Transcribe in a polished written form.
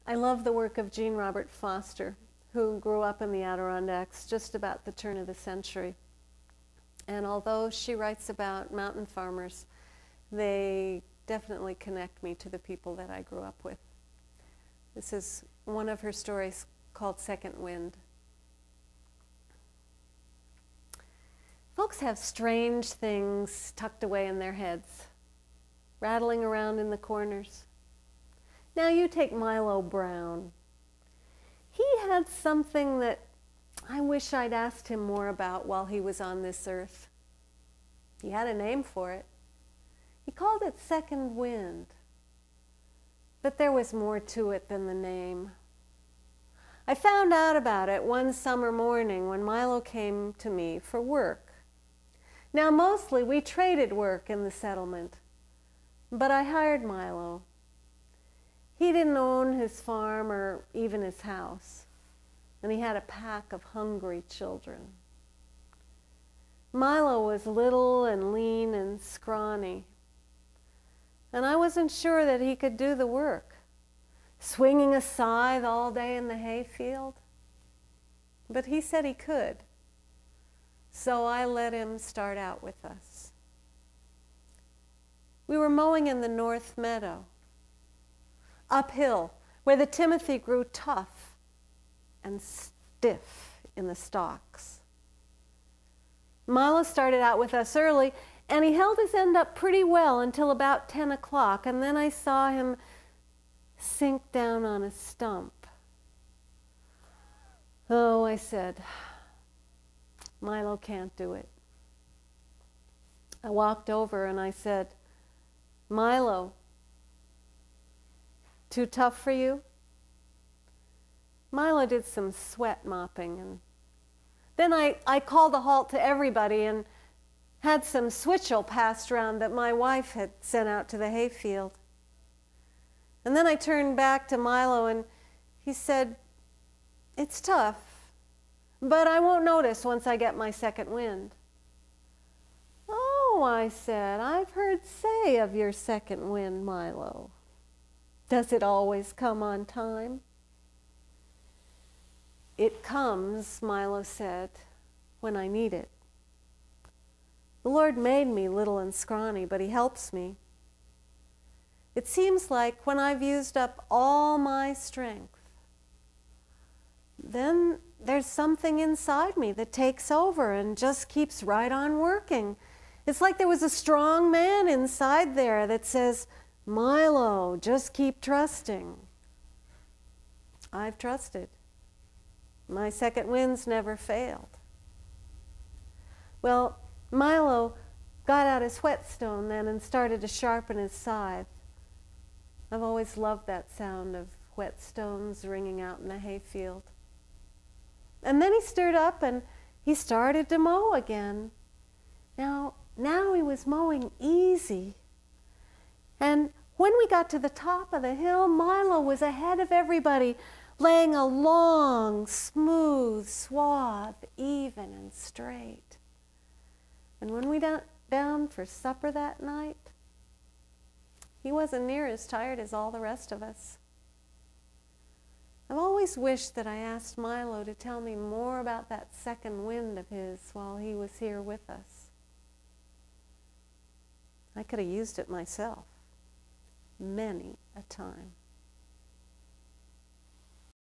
I love the work of Jeanne Robert Foster, who grew up in the Adirondacks just about the turn of the century. And although she writes about mountain farmers, they definitely connect me to the people that I grew up with. This is one of her stories called Second Wind. Folks have strange things tucked away in their heads, rattling around in the corners. Now you take Milo Brown. He had something that I wish I'd asked him more about while he was on this earth. He had a name for it. He called it Second Wind. But there was more to it than the name. I found out about it one summer morning when Milo came to me for work. Now mostly we traded work in the settlement, but I hired Milo. He didn't own his farm or even his house, and he had a pack of hungry children. Milo was little and lean and scrawny, and I wasn't sure that he could do the work, swinging a scythe all day in the hayfield. But he said he could, so I let him start out with us. We were mowing in the north meadow, uphill, where the timothy grew tough and stiff in the stalks. Milo started out with us early, and he held his end up pretty well until about 10 o'clock, and then I saw him sink down on a stump. Oh, I said, Milo can't do it. I walked over and I said, Milo, too tough for you? Milo did some sweat mopping, and then I called a halt to everybody and had some switchel passed around that my wife had sent out to the hayfield. And then I turned back to Milo and he said, it's tough, but I won't notice once I get my second wind. Oh, I said, I've heard say of your second wind, Milo. Does it always come on time? It comes, Milo said, when I need it. The Lord made me little and scrawny, but he helps me. It seems like when I've used up all my strength, then there's something inside me that takes over and just keeps right on working. It's like there was a strong man inside there that says, Milo, just keep trusting. I've trusted. My second wind's never failed. Well, Milo got out his whetstone then and started to sharpen his scythe. I've always loved that sound of whetstones ringing out in a hayfield. And then he stirred up and he started to mow again. Now he was mowing easy. And when we got to the top of the hill, Milo was ahead of everybody, laying a long, smooth swath, even and straight. And when we went down for supper that night, he wasn't near as tired as all the rest of us. I've always wished that I asked Milo to tell me more about that second wind of his while he was here with us. I could have used it myself many a time.